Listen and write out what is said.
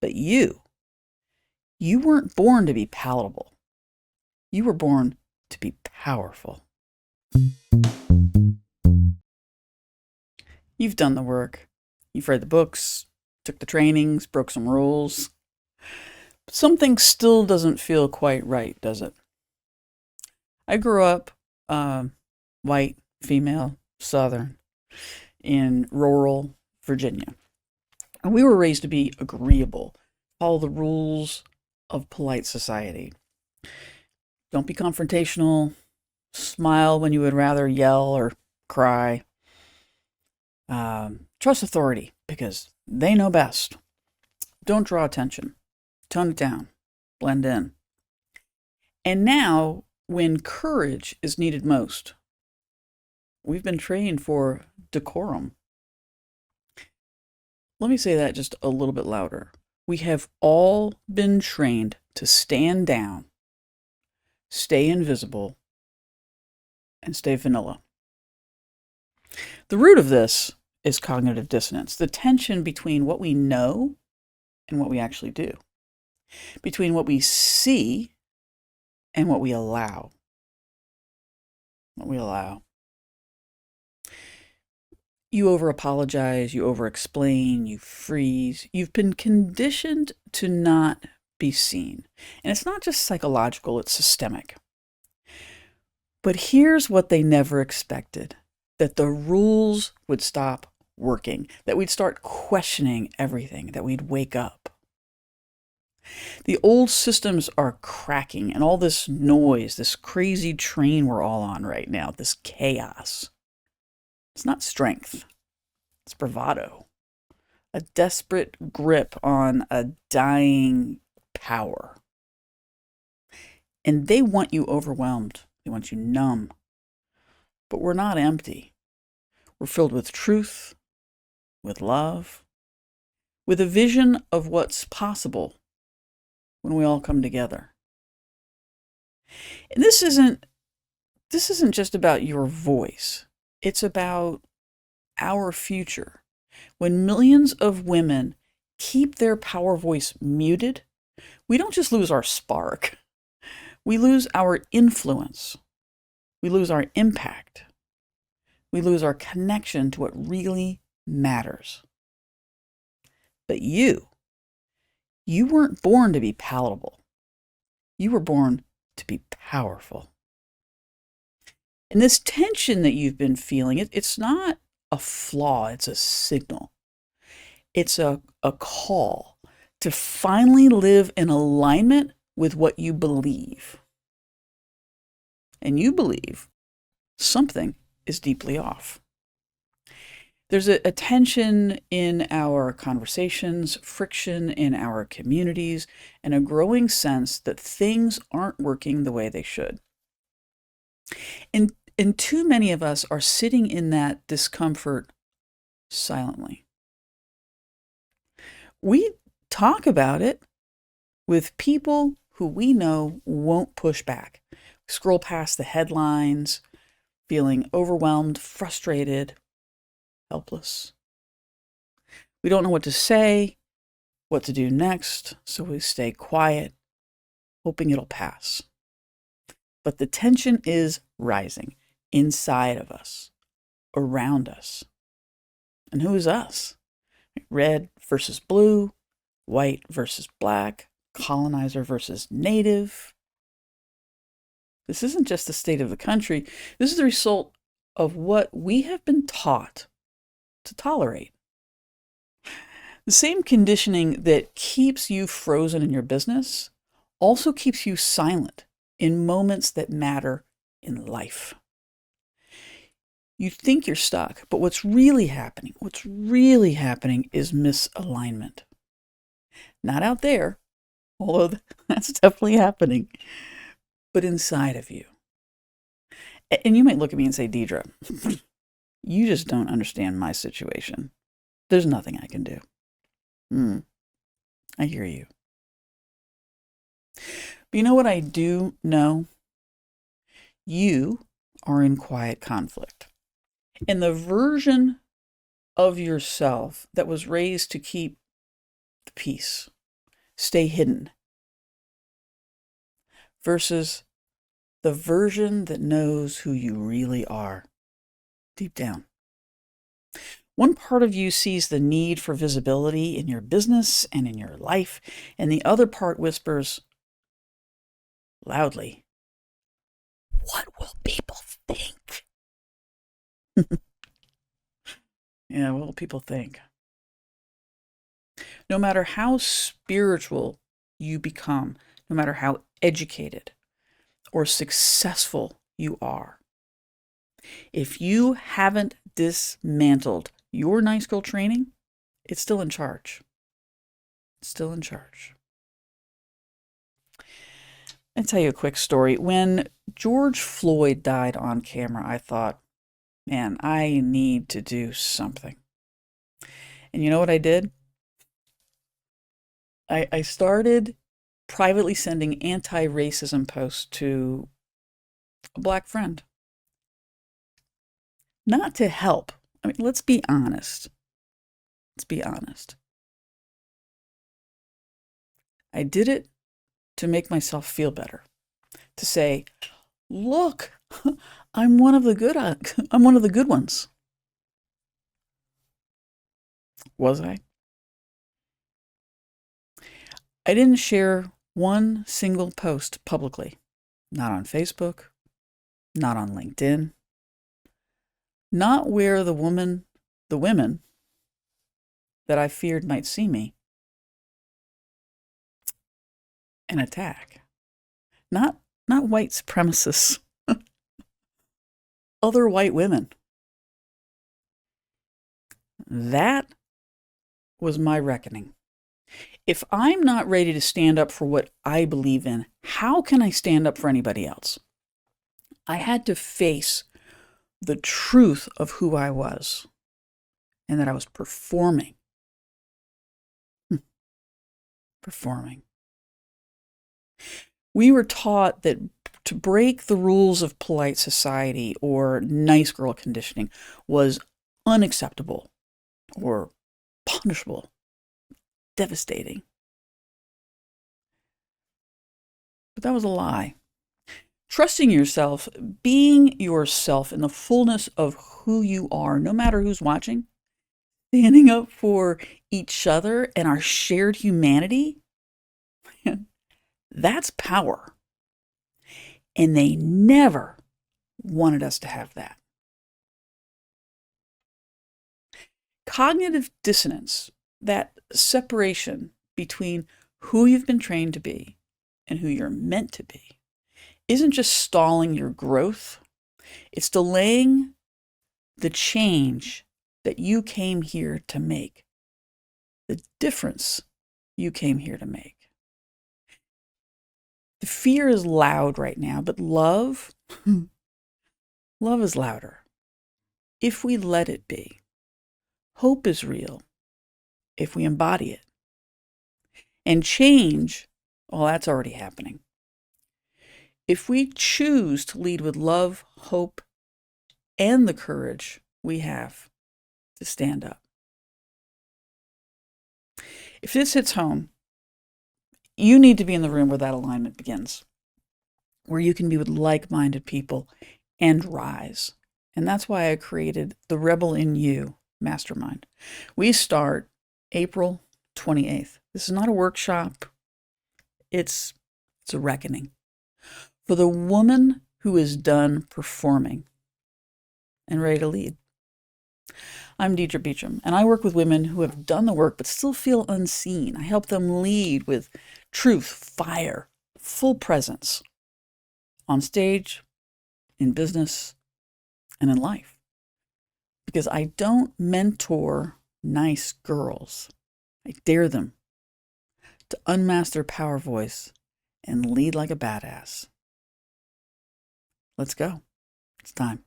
But you weren't born to be palatable. You were born to be powerful. You've done the work. You've read the books, took the trainings, broke some rules. But something still doesn't feel quite right, does it? I grew up white, female, Southern, in rural Virginia. And we were raised to be agreeable, follow the rules of polite society. Don't be confrontational, smile when you would rather yell or cry. Trust authority because they know best. Don't draw attention. Tone it down. Blend in. And now, when courage is needed most, we've been trained for decorum. Let me say that just a little bit louder. We have all been trained to stand down, stay invisible, and stay vanilla. The root of this is cognitive dissonance, the tension between what we know and what we actually do, between what we see and what we allow. You over-apologize, you over-explain, you freeze. You've been conditioned to not be seen. And it's not just psychological, it's systemic. But here's what they never expected, that the rules would stop working, that we'd start questioning everything, that we'd wake up. The old systems are cracking, and all this noise, this crazy train we're all on right now, this chaos. It's not strength, it's bravado, a desperate grip on a dying power. And they want you overwhelmed, they want you numb. But we're not empty. We're filled with truth, with love, with a vision of what's possible when we all come together. And this isn't just about your voice. It's about our future. When millions of women keep their power voice muted, we don't just lose our spark. We lose our influence. We lose our impact. We lose our connection to what really matters. But you weren't born to be palatable. You were born to be powerful. And this tension that you've been feeling, it's not a flaw, it's a signal. It's a call to finally live in alignment with what you believe. And you believe something is deeply off. There's a tension in our conversations, friction in our communities, and a growing sense that things aren't working the way they should. And too many of us are sitting in that discomfort silently. We talk about it with people who we know won't push back. Scroll past the headlines, feeling overwhelmed, frustrated, helpless. We don't know what to say, what to do next, so we stay quiet, hoping it'll pass. But the tension is rising inside of us, around us. And who is us? Red versus blue, white versus black, colonizer versus native. This isn't just the state of the country. This is the result of what we have been taught to tolerate. The same conditioning that keeps you frozen in your business also keeps you silent in moments that matter in life. You think you're stuck, but what's really happening is misalignment. Not out there, although that's definitely happening, but inside of you. And you might look at me and say, Deidre, you just don't understand my situation. There's nothing I can do. I hear you. But you know what I do know? You are in quiet conflict. And the version of yourself that was raised to keep the peace, stay hidden, versus the version that knows who you really are deep down. One part of you sees the need for visibility in your business and in your life, and the other part whispers loudly, "What will people think?" Yeah, what will people think? No matter how spiritual you become, no matter how educated or successful you are, if you haven't dismantled your nice girl training, it's still in charge. It's still in charge. I'll tell you a quick story. When George Floyd died on camera, I thought, man, I need to do something. And you know what I did? I started privately sending anti-racism posts to a Black friend. Not to help. I mean, let's be honest. Let's be honest. I did it to make myself feel better. To say, look, I'm one of the good ones. Was I? I didn't share one single post publicly. Not on Facebook, not on LinkedIn, not where the women that I feared might see me and attack. Not white supremacists, other white women. That was my reckoning. If I'm not ready to stand up for what I believe in, how can I stand up for anybody else? I had to face the truth of who I was and that I was performing. Performing. We were taught that to break the rules of polite society or nice girl conditioning was unacceptable or punishable, devastating. But that was a lie. Trusting yourself, being yourself in the fullness of who you are, no matter who's watching, standing up for each other and our shared humanity, that's power. And they never wanted us to have that. Cognitive dissonance, that separation between who you've been trained to be and who you're meant to be, isn't just stalling your growth, it's delaying the change that you came here to make, the difference you came here to make. The fear is loud right now, but love is louder if we let it be. Hope is real if we embody it. And change, well, that's already happening. If we choose to lead with love, hope, and the courage we have to stand up. If this hits home, you need to be in the room where that alignment begins, where you can be with like-minded people and rise. And that's why I created the Rebel in You Mastermind. We start April 28th. This is not a workshop. It's a reckoning for the woman who is done performing and ready to lead. I'm Deidre Beacham, and I work with women who have done the work but still feel unseen. I help them lead with truth, fire, full presence on stage, in business, and in life. Because I don't mentor nice girls. I dare them to unmask their power voice and lead like a badass. Let's go. It's time.